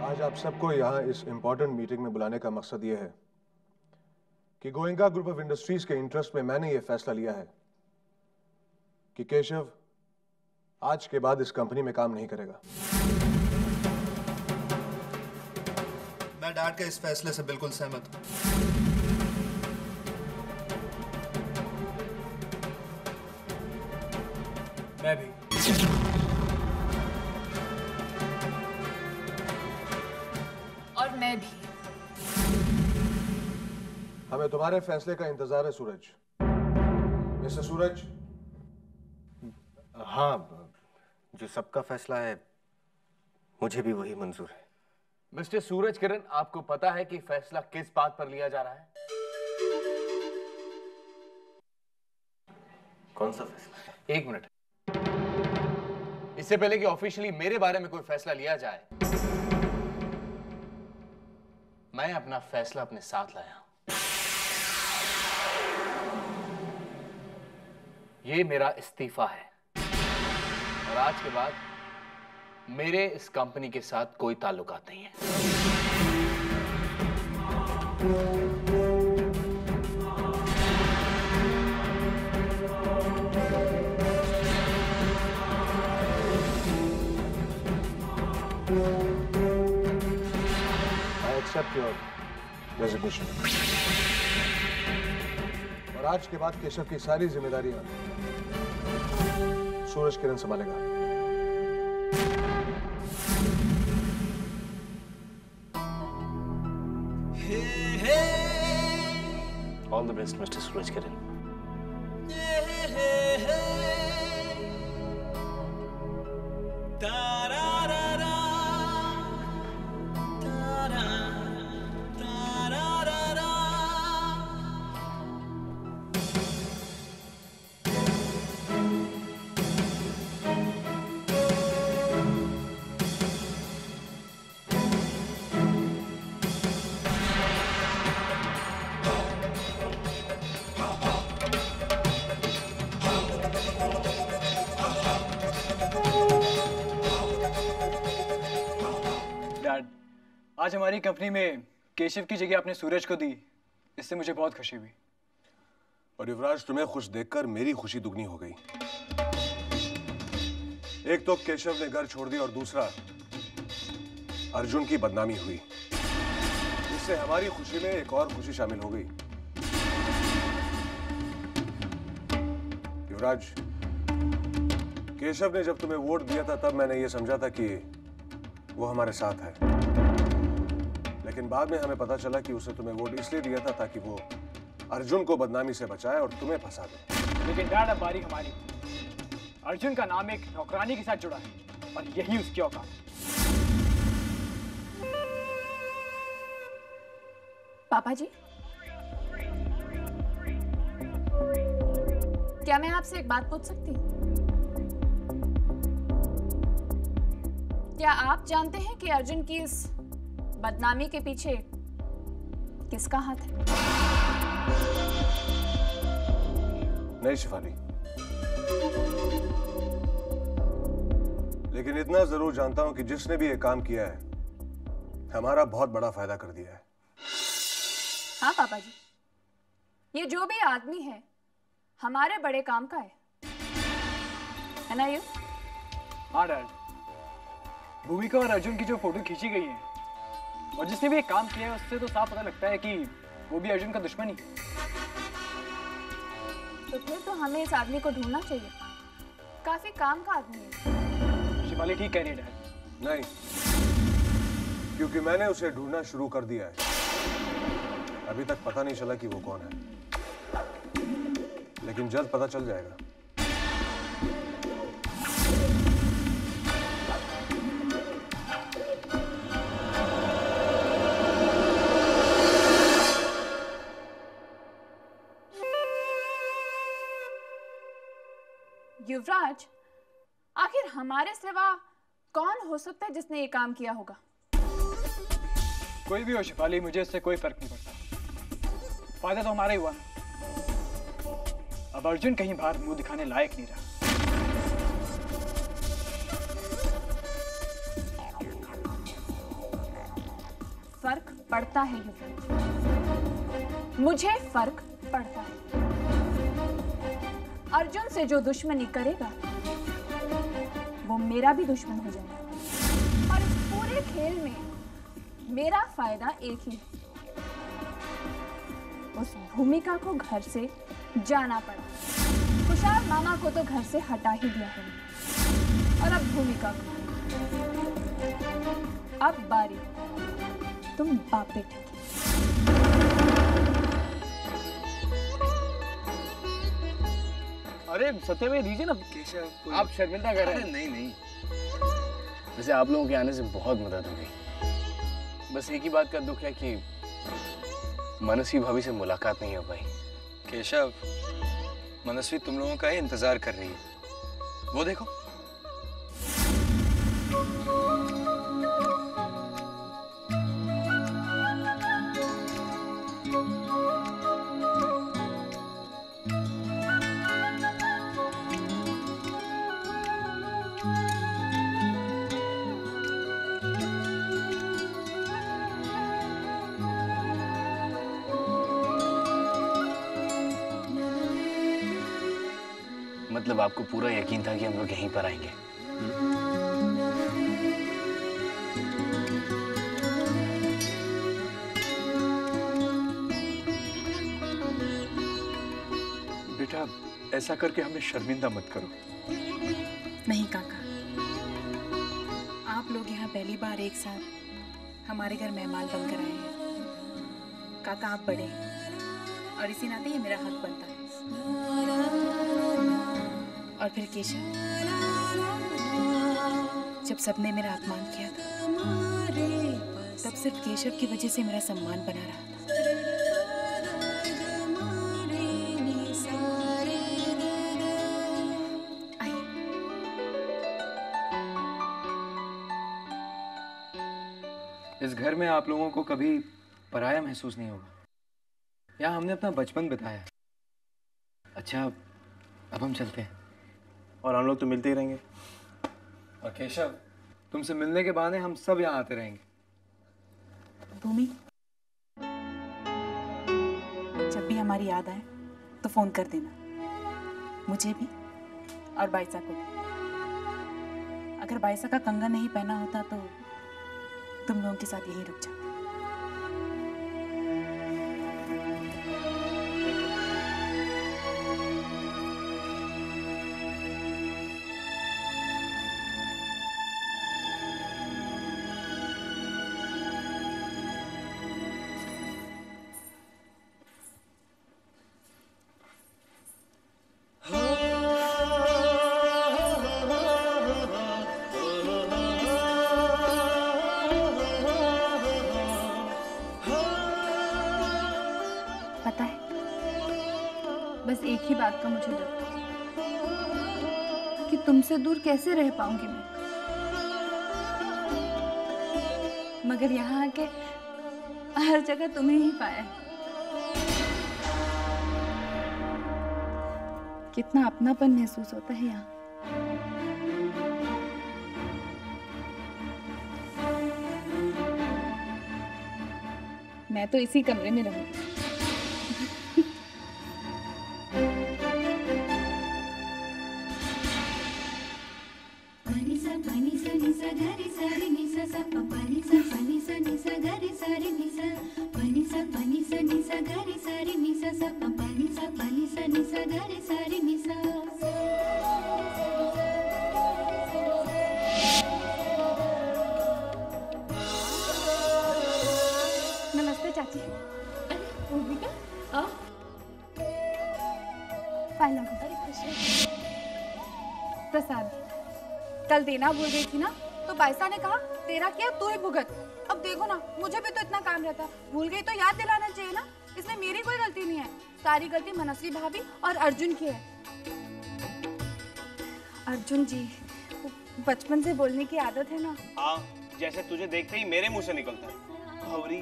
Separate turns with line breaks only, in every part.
आज आप सबको यहाँ इस इम्पोर्टेंट मीटिंग में बुलाने का मकसद ये है कि गोयनका ग्रुप ऑफ इंडस्ट्रीज के इंटरेस्ट में मैंने ये फैसला लिया है कि केशव आज के बाद इस कंपनी में काम नहीं करेगा।
मैं डैड के इस फैसले से बिल्कुल सहमत हूं।
मैं भी।
और मैं भी।
हमें तुम्हारे फैसले का इंतजार है सूरज। मिस्टर सूरज।
हाँ, जो सबका फैसला है मुझे भी वही मंजूर है।
मिस्टर सूरज किरण, आपको पता है कि फैसला किस बात पर लिया जा रहा है?
कौन सा फैसला?
एक मिनट। इससे पहले कि ऑफिशियली मेरे बारे में कोई फैसला लिया जाए, मैं अपना फैसला अपने साथ लाया हूं। ये मेरा इस्तीफा है और आज के बाद मेरे इस कंपनी के साथ कोई ताल्लुकात नहीं है।
I accept your resignation. और आज के बाद केशव की सारी जिम्मेदारियां सूरज किरण संभालेगा।
All the best, Mr. Suraj Kiran.
Dad, आज हमारी कंपनी में केशव की जगह आपने सूरज को दी, इससे मुझे बहुत खुशी हुई।
और युवराज, तुम्हें खुश देखकर मेरी खुशी दुगनी हो गई। एक तो केशव ने घर छोड़ दिया और दूसरा अर्जुन की बदनामी हुई। इससे हमारी खुशी में एक और खुशी शामिल हो गई। युवराज, केशव ने जब तुम्हें वोट दिया था तब मैंने यह समझा था कि वो हमारे साथ है, लेकिन बाद में हमें पता चला कि उसने तुम्हें वोट इसलिए दिया था ताकि वो अर्जुन को बदनामी से बचाए और तुम्हें फंसा दे।
लेकिन डैड, अब बारी हमारी। अर्जुन का नाम एक नौकरानी के साथ जुड़ा है और यही उसकी औकात।
पापा जी, क्या मैं आपसे एक बात पूछ सकती हूँ? क्या आप जानते हैं कि अर्जुन की इस बदनामी के पीछे किसका हाथ है?
नहीं शिफाली, लेकिन इतना जरूर जानता हूं कि जिसने भी ये काम किया है हमारा बहुत बड़ा फायदा कर दिया है।
हाँ पापा जी, ये जो भी आदमी है हमारे बड़े काम का है ना? ये
हाँ डैड, भूमिका और अर्जुन की जो फोटो खींची गई है और जिसने भी एक काम किया है उससे तो साफ पता लगता है कि वो भी अर्जुन का दुश्मन ही।
तो फिर तो हमें इस आदमी को ढूंढना चाहिए, काफी काम का आदमी है।
शिवाली ठीक कह रही है डैड।
नहीं, क्योंकि मैंने उसे ढूंढना शुरू कर दिया है। अभी तक पता नहीं चला कि वो कौन है, लेकिन जल्द पता चल जाएगा।
युवराज, आखिर हमारे सिवा कौन हो सकता है जिसने ये काम किया होगा?
कोई भी हो शिफाली, मुझे इससे कोई फर्क नहीं पड़ता। फायदा तो हमारा ही हुआ ना। अब अर्जुन कहीं बाहर मुंह दिखाने लायक नहीं रहा।
पड़ता है युवराज, मुझे फर्क पड़ता है। अर्जुन से जो दुश्मनी करेगा वो मेरा भी दुश्मन हो जाएगा, और इस पूरे खेल में मेरा फायदा एक ही है, उस भूमिका को घर से जाना पड़ा। खुशहाल मामा को तो घर से हटा ही दिया है, और अब भूमिका को। अब बारी तुम बाप बेटे की।
अरे सत्य में दीजिए ना, आप शर्मिंदा कर रहे हैं।
नहीं।
वैसे आप लोगों के आने से बहुत मदद हो गई। बस एक ही बात का दुख है कि मनस्वी भाभी से मुलाकात नहीं हो पाई।
केशव, मनस्वी तुम लोगों का ही इंतजार कर रही है, वो देखो।
मतलब आपको पूरा यकीन था कि हम लोग यहीं पर आएंगे?
बेटा, ऐसा करके हमें शर्मिंदा मत करो।
नहीं काका, आप लोग यहाँ पहली बार एक साथ हमारे घर मेहमान बनकर आए हैं। काका आप बड़े हैं और इसी नाते ये मेरा हक बनता है। और फिर केशव, जब सबने मेरा अपमान किया था तब सिर्फ केशव की वजह से मेरा सम्मान बना रहा था।
इस घर में आप लोगों को कभी पराया महसूस नहीं होगा। यहाँ हमने अपना बचपन बिताया। अच्छा, अब हम चलते हैं।
और हम लोग तो मिलते ही रहेंगे।
और केशव, तुमसे मिलने के बहाने हम सब यहाँ आते रहेंगे।
भूमि, जब भी हमारी याद आए तो फोन कर देना, मुझे भी और बाइसा को भी। अगर बाइसा का कंगन नहीं पहना होता तो तुम लोगों के साथ यहीं रुक जाते।
पता है, बस एक ही बात का मुझे डर था कि तुमसे दूर कैसे रह पाऊंगी मैं। मगर यहाँ आके हर जगह तुम्हें ही पाया है। कितना अपनापन महसूस होता है यहाँ। मैं तो इसी कमरे में रहूंगी। नमस्ते चाची। प्रसाद कल देना भूल गई थी ना, तो बाइसा ने कहा तेरा क्या तू ही भुगत। अब देखो ना, मुझे भी तो इतना काम रहता, भूल गई तो याद दिलाना चाहिए ना। इसमें मेरी कोई गलती नहीं है, सारी गलती मनस्वी भाभी और अर्जुन की है। अर्जुन जी, बचपन से बोलने की आदत है ना।
हाँ, जैसे तुझे देखते ही मेरे मुंह से निकलता है। खबरी।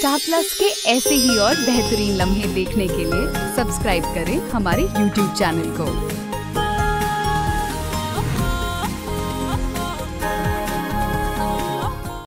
स्टार प्लस के ऐसे ही और बेहतरीन लम्हे देखने के लिए सब्सक्राइब करें हमारे YouTube चैनल को।